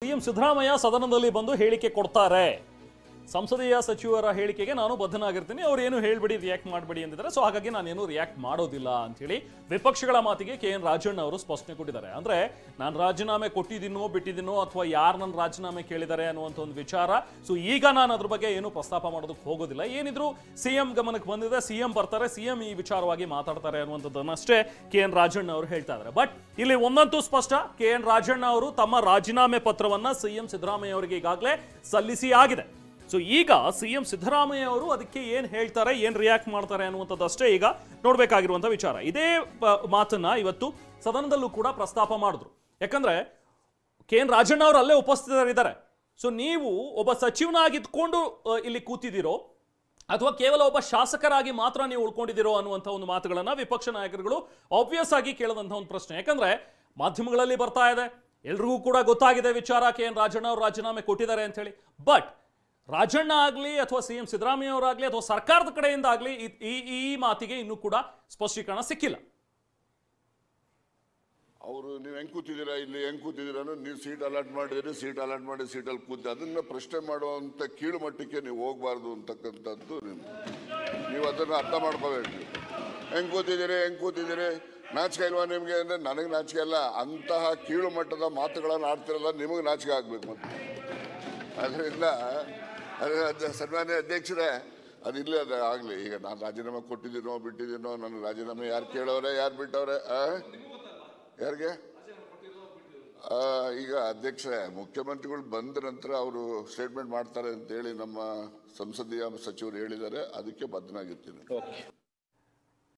CM Siddaramaiah ಸದನದಲ್ಲಿ ಬಂದು ಹೇಳಿಕೆ ಕೊಡ್ತಾರೆ. ಸಂಸದೀಯ ಸಚಿವರ ಹೇಳಿಕೆಗೆ ನಾನು ಬದ್ಧನಾಗಿರ್ತೀನಿ, ಅವ್ರು ಏನು ಹೇಳ್ಬಿಡಿ, ರಿಯಾಕ್ಟ್ ಮಾಡಬೇಡಿ ಅಂದಿದ್ದಾರೆ. ಸೊ ಹಾಗಾಗಿ ನಾನೇನು ರಿಯಾಕ್ಟ್ ಮಾಡೋದಿಲ್ಲ ಅಂತ ಹೇಳಿ ವಿಪಕ್ಷಗಳ ಮಾತಿಗೆ KN ರಾಜಣ್ಣ ಅವರು ಸ್ಪಷ್ಟನೆ ಕೊಟ್ಟಿದ್ದಾರೆ. ಅಂದ್ರೆ ನಾನು ರಾಜೀನಾಮೆ ಕೊಟ್ಟಿದ್ದೀನೋ ಬಿಟ್ಟಿದ್ದೀನೋ ಅಥವಾ ಯಾರು ನನ್ನ ರಾಜೀನಾಮೆ ಕೇಳಿದ್ದಾರೆ ಅನ್ನುವಂಥ ಒಂದು ವಿಚಾರ. ಸೊ ಈಗ ನಾನು ಅದ್ರ ಬಗ್ಗೆ ಏನು ಪ್ರಸ್ತಾಪ ಮಾಡೋದಕ್ಕೆ ಹೋಗೋದಿಲ್ಲ. ಏನಿದ್ರು ಸಿಎಂ ಗಮನಕ್ಕೆ ಬಂದಿದೆ, ಸಿಎಂ ಬರ್ತಾರೆ, ಸಿಎಂ ಈ ವಿಚಾರವಾಗಿ ಮಾತಾಡ್ತಾರೆ ಅನ್ನುವಂಥದ್ದನ್ನಷ್ಟೇ KN ರಾಜಣ್ಣ ಅವರು ಹೇಳ್ತಾ ಇದ್ದಾರೆ. ಬಟ್ ಇಲ್ಲಿ ಒಂದಂತೂ ಸ್ಪಷ್ಟ, KN ರಾಜಣ್ಣ ಅವರು ತಮ್ಮ ರಾಜೀನಾಮೆ ಪತ್ರವನ್ನ ಸಿಎಂ ಸಿದ್ದರಾಮಯ್ಯ ಅವರಿಗೆ ಈಗಾಗಲೇ ಸಲ್ಲಿಸಿ ಆಗಿದೆ. ಸೊ ಈಗ ಸಿಎಂ ಸಿದ್ದರಾಮಯ್ಯ ಅವರು ಅದಕ್ಕೆ ಏನು ಹೇಳ್ತಾರೆ, ಏನು ರಿಯಾಕ್ಟ್ ಮಾಡ್ತಾರೆ ಅನ್ನುವಂಥದ್ದಷ್ಟೇ ಈಗ ನೋಡಬೇಕಾಗಿರುವಂಥ ವಿಚಾರ. ಇದೇ ಮಾತನ್ನ ಇವತ್ತು ಸದನದಲ್ಲೂ ಕೂಡ ಪ್ರಸ್ತಾಪ ಮಾಡಿದ್ರು. ಯಾಕಂದ್ರೆ KN ರಾಜಣ್ಣ ಅವರು ಅಲ್ಲೇ ಉಪಸ್ಥಿತರಿದ್ದಾರೆ. ಸೊ ನೀವು ಒಬ್ಬ ಸಚಿವನಾಗಿದ್ಕೊಂಡು ಇಲ್ಲಿ ಕೂತಿದ್ದೀರೋ ಅಥವಾ ಕೇವಲ ಒಬ್ಬ ಶಾಸಕರಾಗಿ ಮಾತ್ರ ನೀವು ಉಳ್ಕೊಂಡಿದ್ದೀರೋ ಅನ್ನುವಂಥ ಒಂದು ಮಾತುಗಳನ್ನ ವಿಪಕ್ಷ ನಾಯಕರುಗಳು ಆಬ್ವಿಯಸ್ ಆಗಿ ಕೇಳದಂಥ ಒಂದು ಪ್ರಶ್ನೆ. ಯಾಕಂದ್ರೆ ಮಾಧ್ಯಮಗಳಲ್ಲಿ ಬರ್ತಾ ಇದೆ, ಎಲ್ರಿಗೂ ಕೂಡ ಗೊತ್ತಾಗಿದೆ ವಿಚಾರ, KN ರಾಜಣ್ಣ ಅವರು ರಾಜೀನಾಮೆ ಕೊಟ್ಟಿದ್ದಾರೆ ಅಂತ ಹೇಳಿ. ಬಟ್ ರಾಜಣ್ಣ ಆಗಲಿ ಅಥವಾ ಸಿಎಂ ಸಿದ್ದರಾಮಯ್ಯ ಅವರಾಗಲಿ ಅಥವಾ ಸರ್ಕಾರದ ಕಡೆಯಿಂದ ಆಗಲಿ ಈ ಮಾತಿಗೆ ಇನ್ನೂ ಕೂಡ ಸ್ಪಷ್ಟೀಕರಣ ಸಿಕ್ಕಿಲ್ಲ. ಅವರು ನೀವು ಹೆಂಗ್ ಕೂತಿದ್ದೀರಾ, ಇಲ್ಲಿ ಹೆಂಗ್ ಕೂತಿದ್ದೀರಾ, ನೀವು ಸೀಟ್ ಅಲಾಟ್ ಮಾಡಿದ್ರೆ ಸೀಟ್ ಅಲಾಟ್ ಮಾಡಿ ಸೀಟಲ್ಲಿ ಕೂತಿ ಅದನ್ನ ಪ್ರಶ್ನೆ ಮಾಡುವಂತ ಕೀಳು ಮಟ್ಟಕ್ಕೆ ನೀವು ಹೋಗ್ಬಾರ್ದು ಅಂತಕ್ಕಂಥದ್ದು ನೀವು ಅದನ್ನ ಅರ್ಥ ಮಾಡ್ಕೋಬೇಕು. ಹೆಂಗ್ ಕೂತಿದ್ದೀರಿ ನಾಚಿಕೆ ಇಲ್ವಾ ನಿಮ್ಗೆ ಅಂದ್ರೆ ನನಗೆ ನಾಚಿಕೆ ಇಲ್ಲ. ಅಂತಹ ಕೀಳು ಮಟ್ಟದ ಮಾತುಗಳನ್ನು ಆಡ್ತಿರಲ್ಲ, ನಿಮಗೆ ನಾಚಿಕೆ ಆಗ್ಬೇಕು. ಮತ್ತೆ ಅದರಿಂದ ಸನ್ಮಾನ್ಯ ಅಧ್ಯಕ್ಷರೇ, ಅದಿಲ್ಲ, ಅದು ಆಗಲಿ. ಈಗ ನಾನು ರಾಜೀನಾಮೆ ಕೊಟ್ಟಿದ್ದೀನೋ ಬಿಟ್ಟಿದ್ದೀನೋ, ನನ್ನ ರಾಜೀನಾಮೆ ಯಾರು ಕೇಳವ್ರೆ, ಯಾರು ಬಿಟ್ಟವ್ರೆ, ಯಾರಿಗೆ? ಈಗ ಅಧ್ಯಕ್ಷರೇ, ಮುಖ್ಯಮಂತ್ರಿಗಳು ಬಂದ ನಂತರ ಅವರು ಸ್ಟೇಟ್ಮೆಂಟ್ ಮಾಡ್ತಾರೆ ಅಂತೇಳಿ ನಮ್ಮ ಸಂಸದೀಯ ಸಚಿವರು ಹೇಳಿದ್ದಾರೆ. ಅದಕ್ಕೆ ಬದ್ಧನಾಗಿರ್ತೀನಿ.